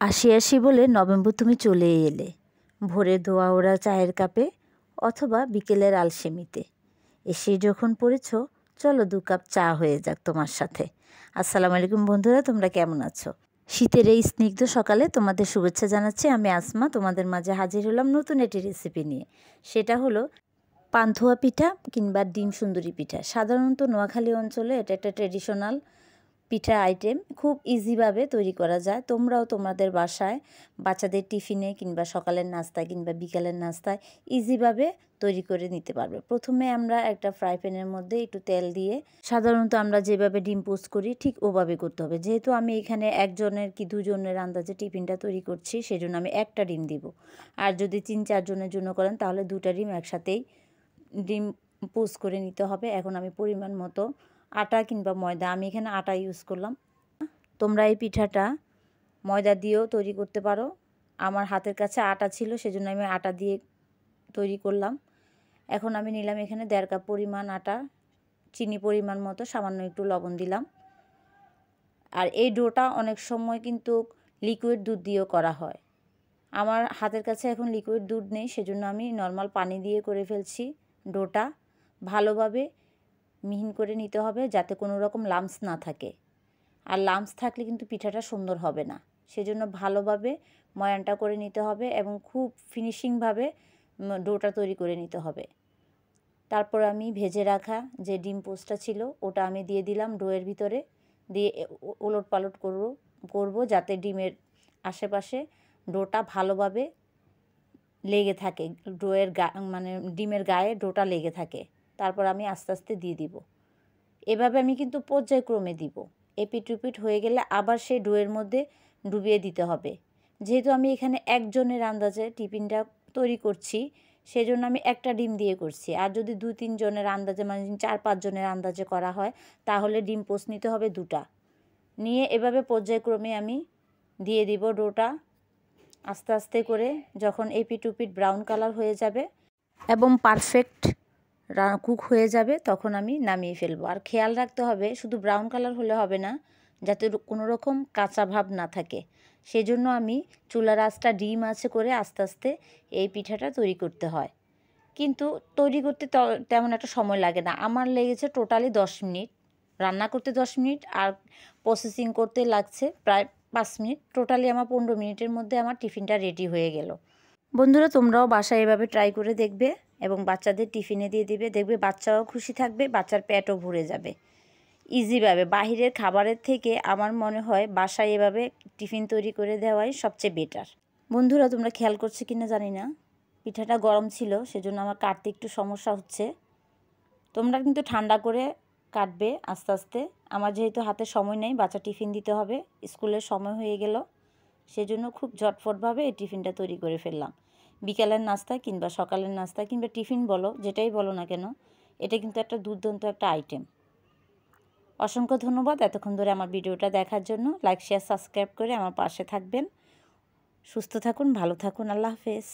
আসি আসি বলে নভেম্বর তুমি চলেই এলে, ভোরে ধোয়া ওড়া চায়ের কাপে অথবা বিকেলের আলসেমিতে এসে যখন পড়েছ, চলো 2 কাপ চা হয়ে যাক তোমার সাথে। আসসালামু আলাইকুম বন্ধুরা, তোমরা কেমন আছো? শীতের এই স্নিগ্ধ সকালে তোমাদের শুভেচ্ছা জানাচ্ছি। আমি আসমা তোমাদের মাঝে হাজির হলাম নতুন একটি রেসিপি নিয়ে। সেটা হলো পান্তুয়া পিঠা কিংবা ডিম সুন্দরী পিঠা। সাধারণত নোয়াখালী অঞ্চলে এটা একটা ট্রেডিশনাল পিঠা আইটেম, খুব ইজিভাবে তৈরি করা যায়। তোমরাও তোমাদের বাসায় বাচ্চাদের টিফিনে কিংবা সকালের নাস্তায় কিংবা বিকালের নাস্তায় ইজিভাবে তৈরি করে নিতে পারবে। প্রথমে আমরা একটা ফ্রাই প্যানের মধ্যে একটু তেল দিয়ে, সাধারণত আমরা যেভাবে ডিম পোস্ট করি ঠিক ওভাবে করতে হবে। যেহেতু আমি এখানে একজনের কি দুজনের আন্দাজে টিফিনটা তৈরি করছি, সেজন্য আমি একটা ডিম দিব। আর যদি 3-4 জনের জন্য করেন তাহলে 2টা ডিম একসাথেই ডিম পোস্ট করে নিতে হবে। এখন আমি পরিমাণ মতো আটা কিংবা ময়দা, আমি এখানে আটা ইউজ করলাম। তোমরা এই পিঠাটা ময়দা দিয়েও তৈরি করতে পারো। আমার হাতের কাছে আটা ছিল, সেজন্য আমি আটা দিয়ে তৈরি করলাম। এখন আমি নিলাম এখানে 1.5 কাপ পরিমাণ আটা, চিনি পরিমাণ মতো, সামান্য একটু লবণ দিলাম। আর এই ডোটা অনেক সময় কিন্তু লিকুইড দুধ দিয়েও করা হয়। আমার হাতের কাছে এখন লিকুইড দুধ নেই, সেজন্য আমি নর্মাল পানি দিয়ে করে ফেলছি। ডোটা ভালোভাবে মিহিন করে নিতে হবে যাতে কোনো রকম লাম্পস না থাকে। আর লাম্পস থাকলে কিন্তু পিঠাটা সুন্দর হবে না। সেজন্য ভালোভাবে ময়ানটা করে নিতে হবে এবং খুব ফিনিশিংভাবে ডোটা তৈরি করে নিতে হবে। তারপর আমি ভেজে রাখা যে ডিম পোস্টটা ছিল ওটা আমি দিয়ে দিলাম ডোয়ের ভিতরে, দিয়ে ওলট পালট করব যাতে ডিমের আশেপাশে ডোটা ভালোভাবে লেগে থাকে, ডোয়ের মানে ডিমের গায়ে ডোটা লেগে থাকে। তারপর আমি আস্তে আস্তে দিয়ে দিব। এভাবে আমি কিন্তু পর্যায়ক্রমে দিব। এপিট উপিট হয়ে গেলে আবার সেই ডোয়ের মধ্যে ডুবিয়ে দিতে হবে। যেহেতু আমি এখানে একজনের আন্দাজে টিফিনটা তৈরি করছি, সেজন্য আমি একটা ডিম দিয়ে করছি। আর যদি 2-3 জনের আন্দাজে, মানে 4-5 জনের আন্দাজে করা হয়, তাহলে ডিম পোস্ট নিতে হবে 2টা। নিয়ে এভাবে পর্যায়ক্রমে আমি দিয়ে দিব ডোটা আস্তে আস্তে করে। যখন এপিট উপিট ব্রাউন কালার হয়ে যাবে এবং পারফেক্ট কুক হয়ে যাবে, তখন আমি নামিয়ে ফেলবো। আর খেয়াল রাখতে হবে শুধু ব্রাউন কালার হলে হবে না, যাতে কোনো রকম কাঁচা ভাব না থাকে। সেজন্য আমি চুলার আঁচটা ডিম আছে করে আস্তে আস্তে এই পিঠাটা তৈরি করতে হয়। কিন্তু তৈরি করতে তেমন একটা সময় লাগে না। আমার লেগেছে টোটালি 10 মিনিট, রান্না করতে 10 মিনিট আর প্রসেসিং করতে লাগছে প্রায় 5 মিনিট। টোটালি আমার 15 মিনিটের মধ্যে আমার টিফিনটা রেডি হয়ে গেল। বন্ধুরা, তোমরাও বাসায় এভাবে ট্রাই করে দেখবে এবং বাচ্চাদের টিফিনে দিয়ে দিবে। দেখবে বাচ্চাও খুশি থাকবে, বাচ্চার পেটও ভরে যাবে। ইজিভাবে বাহিরের খাবারের থেকে আমার মনে হয় বাসায় এভাবে টিফিন তৈরি করে দেওয়াই সবচেয়ে বেটার। বন্ধুরা, তোমরা খেয়াল করছো কিনা জানি না, পিঠাটা গরম ছিল সেজন্য আমার কাটতে একটু সমস্যা হচ্ছে। তোমরা কিন্তু ঠান্ডা করে কাটবে আস্তে আস্তে। আমার যেহেতু হাতে সময় নেই, বাচ্চা টিফিন দিতে হবে, স্কুলের সময় হয়ে গেল, সেজন্য খুব ঝটফটভাবে এই টিফিনটা তৈরি করে ফেললাম। বিকালের নাস্তা কিংবা সকালের নাস্তা কিংবা টিফিন বলো, যেটাই বলো না কেন, এটা কিন্তু একটা দুর্দান্ত একটা আইটেম। অসংখ্য ধন্যবাদ এতক্ষণ ধরে আমার ভিডিওটা দেখার জন্য। লাইক, শেয়ার, সাবস্ক্রাইব করে আমার পাশে থাকবেন। সুস্থ থাকুন, ভালো থাকুন। আল্লাহ হাফেজ।